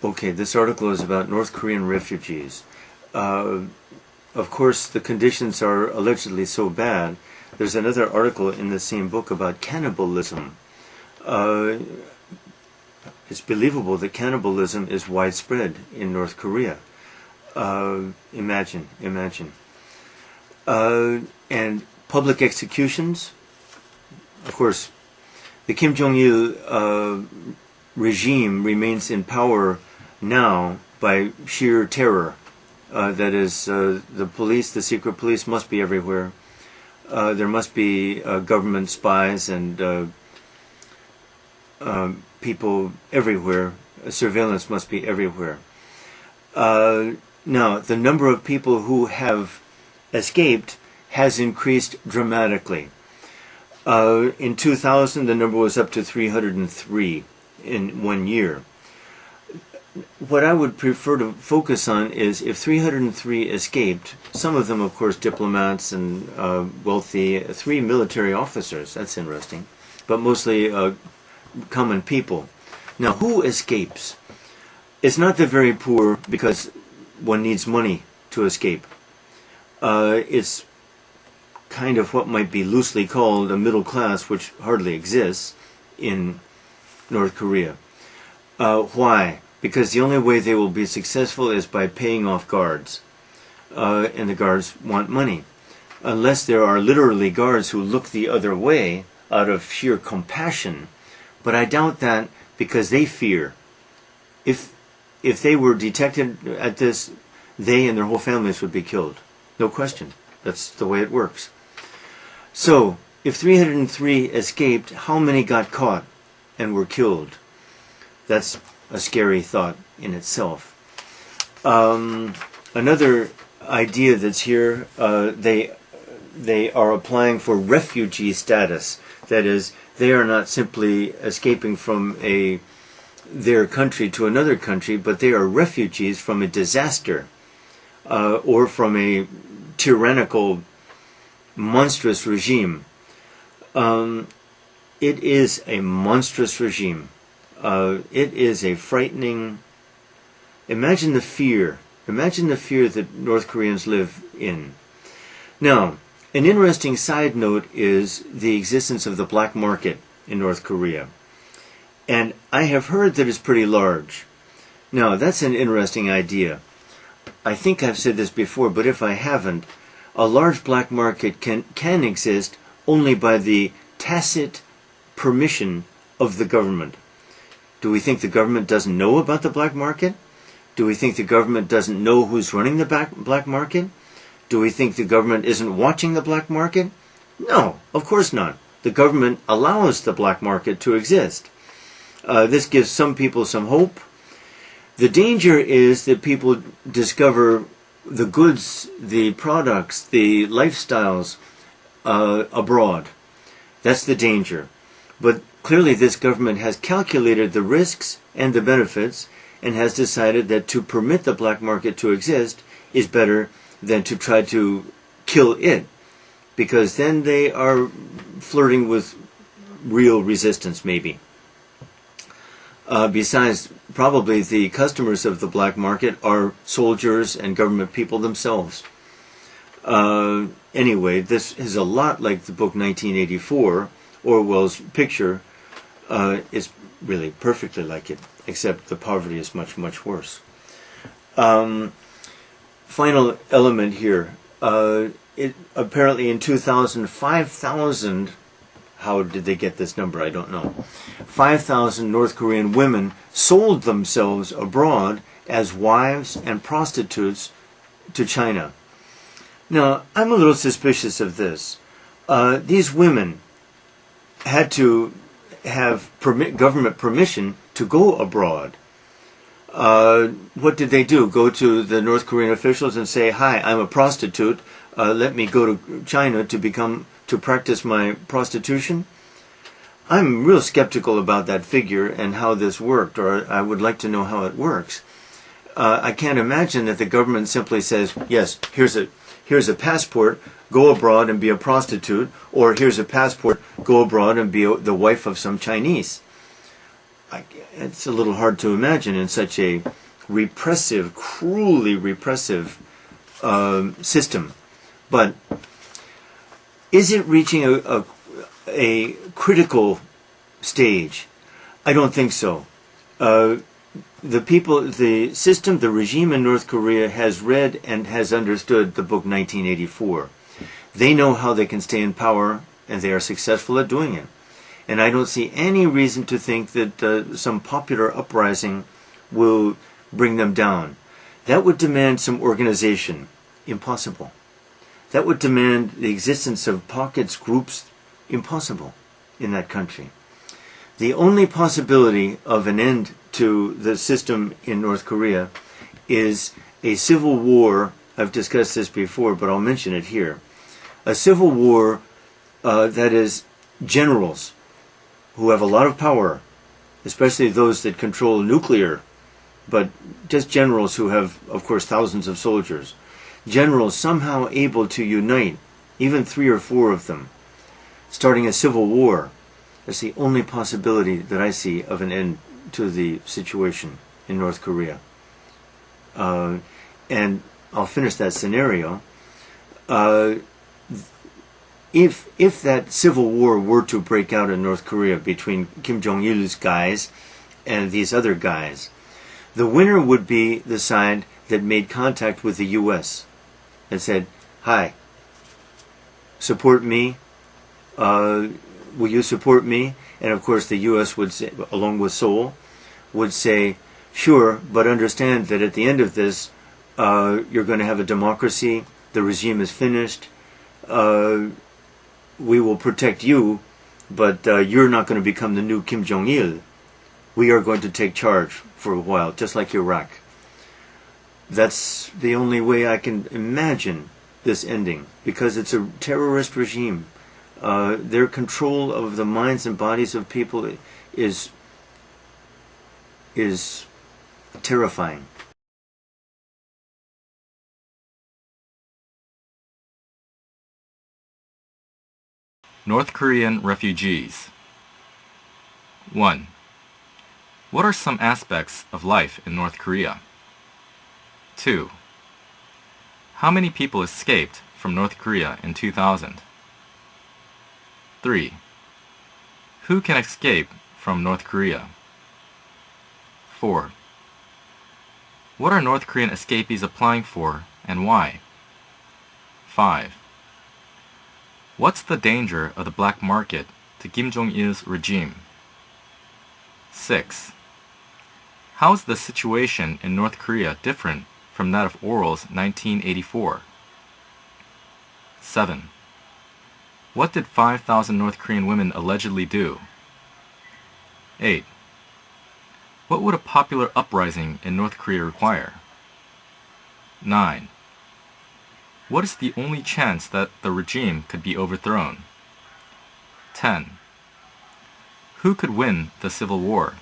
Okay, this article is about North Korean refugees. Of course, the conditions are allegedly so bad. There's another article in the same book about cannibalism. It's believable that cannibalism is widespread in North Korea. Imagine. And public executions. Of course, the Kim Jong Il regime remains in power now by sheer terror. That is, the police, the secret police must be everywhere. There must be government spies and people everywhere. Surveillance must be everywhere. Now, the number of people who have escaped has increased dramatically. In 2000, the number was up to 303 in 1 year. What I would prefer to focus on is if 303 escaped, some of them, of course, diplomats and wealthy, 3 military officers, that's interesting, but mostly common people. Now, who escapes? It's not the very poor because one needs money to escape. It's kind of what might be loosely called a middle class, which hardly exists in North Korea. Why? Because the only way they will be successful is by paying off guards. And the guards want money. Unless there are literally guards who look the other way out of sheer compassion. But I doubt that because they fear. If they were detected at this, they and their whole families would be killed. No question. That's the way it works. So, if 303 escaped, how many got caught and were killed? That's a scary thought in itself. Another idea that's here, they are applying for refugee status. That is, they are not simply escaping from their country to another country, but they are refugees from a disaster or from a tyrannical, monstrous regime. It is a monstrous regime. It is a frightening. Imagine the fear. Imagine the fear that North Koreans live in. Now, an interesting side note is the existence of the black market in North Korea. And I have heard that it's pretty large. Now, that's an interesting idea. I think I've said this before, but if I haven't, a large black market can exist only by the tacit permission of the government. Do we think the government doesn't know about the black market? Do we think the government doesn't know who's running the black market? Do we think the government isn't watching the black market? No, of course not. The government allows the black market to exist. This gives some people some hope. The danger is that people discover the goods, the products, the lifestyles abroad. That's the danger. But clearly this government has calculated the risks and the benefits and has decided that to permit the black market to exist is better than to try to kill it, because then they are flirting with real resistance, maybe. Besides, probably the customers of the black market are soldiers and government people themselves. Anyway, this is a lot like the book 1984, Orwell's picture. Is really perfectly like it, except the poverty is much, much worse. Final element here. Apparently in 2000, 5,000, how did they get this number? I don't know. 5,000 North Korean women sold themselves abroad as wives and prostitutes to China. Now, I'm a little suspicious of this. These women had to have government permission to go abroad. What did they do? Go to the North Korean officials and say, "Hi, I'm a prostitute. Let me go to China to practice my prostitution"? I'm real skeptical about that figure and how this worked, or I would like to know how it works. I can't imagine that the government simply says, "Yes, here's a passport. Go abroad and be a prostitute," or "Here's a passport. Go abroad and be the wife of some Chinese." it's a little hard to imagine in such a repressive, cruelly repressive system. But is it reaching a critical stage? I don't think so. The system, the regime in North Korea has read and has understood the book 1984. They know how they can stay in power, and they are successful at doing it. And I don't see any reason to think that some popular uprising will bring them down. That would demand some organization. Impossible. That would demand the existence of pockets, groups. Impossible in that country. The only possibility of an end to the system in North Korea is a civil war. I've discussed this before, but I'll mention it here. A civil war that is generals who have a lot of power, especially those that control nuclear, but just generals who have, of course, thousands of soldiers. Generals somehow able to unite, even 3 or 4 of them, starting a civil war. That's the only possibility that I see of an end to the situation in North Korea. And I'll finish that scenario. If that civil war were to break out in North Korea between Kim Jong Il's guys and these other guys, the winner would be the side that made contact with the U.S. and said, "Hi, support me. Will you support me?" And of course the U.S. would say, along with Seoul, would say, "Sure, but understand that at the end of this, you're going to have a democracy. The regime is finished. We will protect you, but you're not going to become the new Kim Jong Il. We are going to take charge for a while, just like Iraq." That's the only way I can imagine this ending, because it's a terrorist regime. Their control of the minds and bodies of people is terrifying. North Korean refugees. 1. What are some aspects of life in North Korea? 2. How many people escaped from North Korea in 2000? 3. Who can escape from North Korea? 4. What are North Korean escapees applying for and why? 5. What's the danger of the black market to Kim Jong Il's regime? 6. How is the situation in North Korea different from that of Orwell's 1984? 7. What did 5,000 North Korean women allegedly do? 8. What would a popular uprising in North Korea require? 9. What is the only chance that the regime could be overthrown? 10. Who could win the civil war?